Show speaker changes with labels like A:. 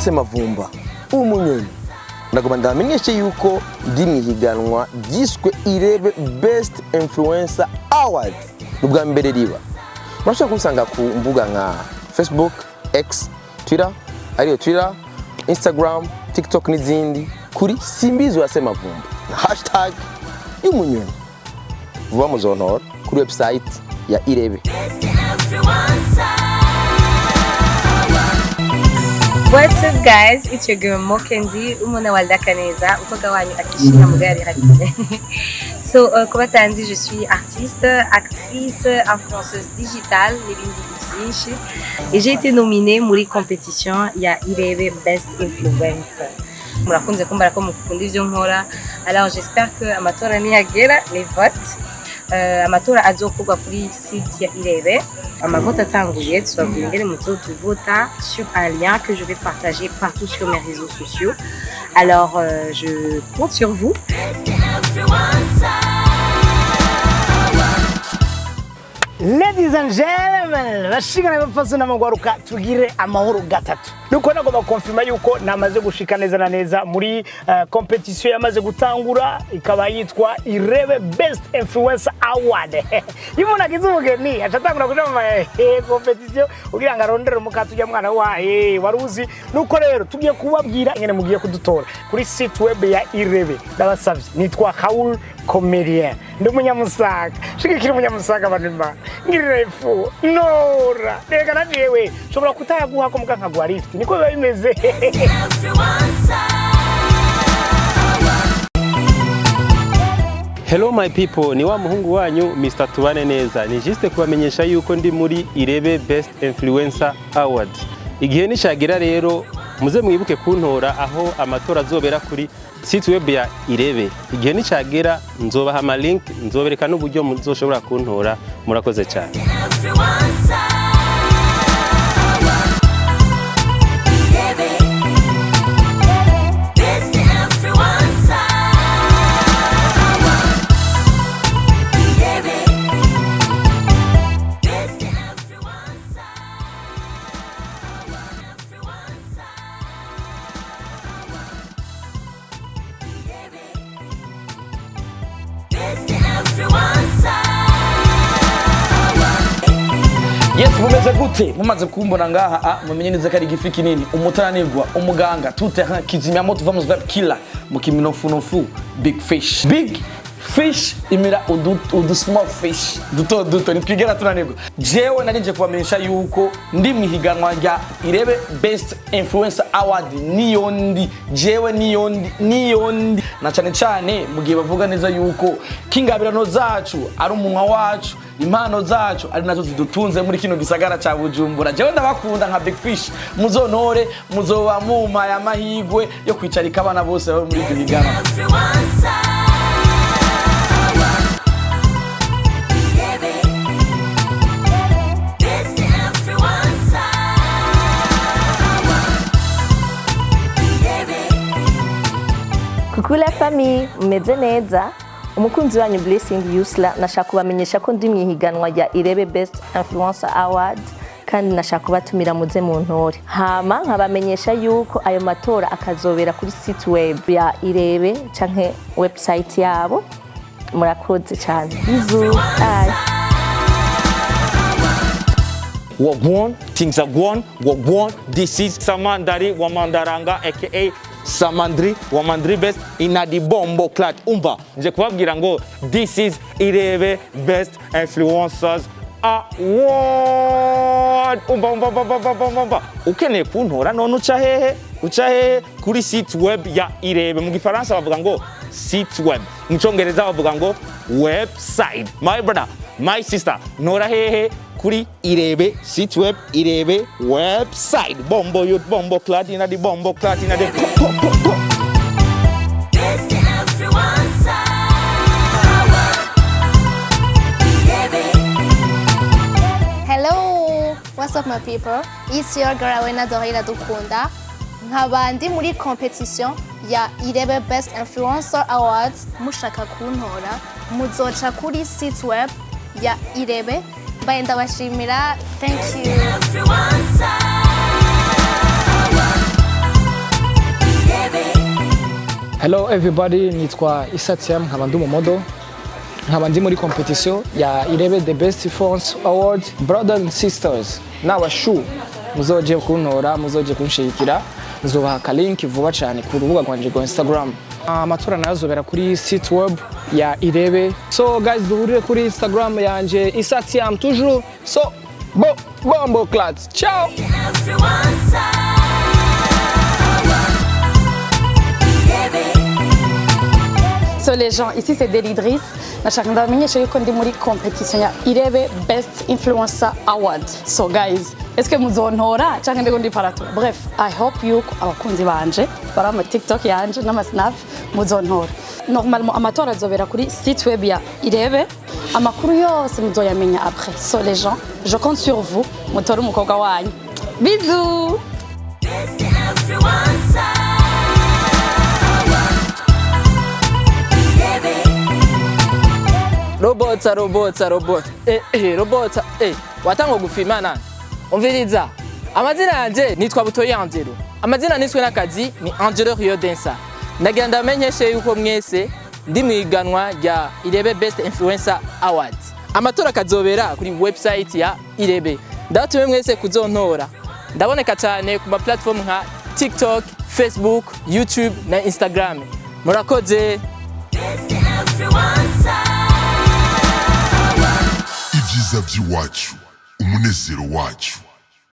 A: SimbiziWaSeMavumba umunyoni ndagomba ndamenyeshe yuko ndi mihiganwa giswe IREBE Best Influencer Award ubwa mbere riba murashaka kumusanga ku mbuga nka Facebook, X, Twitter, ariyo Twitter, Instagram, TikTok n'izindi kuri SimbiziWaSeMavumba hashtag umunyoni vuba muzontora kuri website ya IREBE.
B: What's up guys, it's your girl Mokendi, umona waldakaneza, ukoga wanyu akishina mugari hakine. So, Kobatanzi, je suis artiste, actrice, influenceuse digitale, et j'ai été nominée pour la compétition ya IREBE Best Influencer. Murakunze kumbara ko mukunda ivyo nkora. Alors j'espère que amatora niyagera les votes. Amatora azokorwa kuri site ya IREBE. Amavote atanguye tuzabwira ingene muzovota sur un lien que je vais partager partout sur mes réseaux sociaux. Alors je compte sur vous.
C: Ladies and gentlemen, bashikana bafase namagwaruka tugire amahoro gatatu. Nuko nagomba confirma yuko namaze gushika neza na neza muri competition yamaze gutangura ikaba yitwa IREBE Best Influencer Award. Yimuna kizumugeni achatangura kuja mu competition ugira ngo arondere umukatu ya mwana wa waruzi. Nuko rero tugiye kubabwira ingene mugiye kudutora kuri site web ya IREBE. Ndabasavye nitwa Haul Comedian. Ndumunyamusaga. Shikikira umunyamusaga banima. Ngirefu Nora rega najewe shobora kutayaguha ko muganka gwa lift niko biba bimeze.
D: Hello my people, ni wa muhungu wanyu Mr. Tubane neza. Ni juste kubamenyesha yuko ndi muri IREBE Best Influencer Award. Igihe nishagira rero muze mwibuke kuntora aho amatora azobera kuri site web ya IREBE. Igihe nicagera nzobaha ama link, nzobereka n'uburyo muzoshobora kuntora. Murakoze cyane.
A: Yes, mumeze gute mumaze kumbona ngaha mumenye neza kari gifiki nini umutanirwa umuganga tute kizimya moto vamos web killer mukiminofu big fish imira udu small fish duto nitwigera tunanirwa jewe narije kubamenyesha yuko ndi mihiganwa rya IREBE Best Influencer Award niyondi na cyane mugiye bavuga neza yuko kingabirano zacu ari umunwa wacu impano zacu ari nazo zidutunze muri kino gisagara ca Bujumbura. Jewe ndabakunda nka big fish muzonore muzoba muma ya mahigwe yo kwicarika abana bose bari muri bihiganwa.
E: Coucou la famille, meze neza. Umukunzi wanyu Blessing Yusla nashaka kubamenyesha ko ndi mwihiganwa rya IREBE Best Influencer Award kandi nashaka kubatumira muze mu ntore. Hama nkabamenyesha yuko ayo matora akazobera kuri site web ya IREBE canke website yabo. Murakoze cyane. Bisous.
F: Wagwan, things are gone. This is Samandari Wamandaranga aka Samandri Wamandri Best inadi bombo clat umba. Nje kubabwira ngo this is IREBE Best Influencers Award. Umba. Ukeneye kuntora none uca hehe kuri site web ya IREBE. Mu gifaransa bavuga ngo site web, mu cyongereza bavuga ngo website. My brother, my sister, nora hehe kuri IREBE site web, IREBE website. Bombo youth, bombo platina di bombo platina di
G: Hello, what's up my people? It's your girl Dorina Dukunda. Nkaba ndi muri competition ya IREBE Best Influencer Awards. Mushaka kuntora muzoca kuri site web ya IREBE. Bye ndabashimira. Thank you.
H: Hello everybody, nitwa Isatiam nkaba ndi umumodo. Nkaba ndi muri competition ya IREBE the Best France Award Brothers and Sisters. Nawe muzoje kuntora, muzoje kunshikira. Nzobaha link vuba cyane ku rubuga rwanje rwa Instagram. Amatora nazobera kuri site web ya IREBE. So guys, duhurire kuri Instagram yanje Isatiam toujours. So bombo clat. Ciao.
I: So les gens, ici c'est Delidris. Nashaka ndamenyesha yuko ndi muri competition ya IREBE Best Influencer Award. So guys, est-ce que muzontora cyangwa ndiko ndi parato? Bref, I hope yuko abakunzi banje barama TikTok yanje n'ama Snap muzontora. Normalement amatora azobera kuri site web ya IREBE. Amakuru yose muzoyamenya après. So les gens, je compte sur vous. Mutore umukobwa wanyu. Bisous.
J: Robot. Watanga gufima nani? Umviriza. Amazina yanje nitwa Butoyi Angelo. Amazina niswe n'akazi ni Angelo Rio Densa. Ndagira ndamenyeshe yuko mwese ndi mwiganwa rya IREBE Best Influencer Award. Amatora kazobera kuri website ya IREBE. Ndatume mwese kuzontora. Ndaboneka cyane ku ma platform nka TikTok, Facebook, YouTube na Instagram. Murakoze.
K: Ibyiza by'iwacu, umunezero wacu.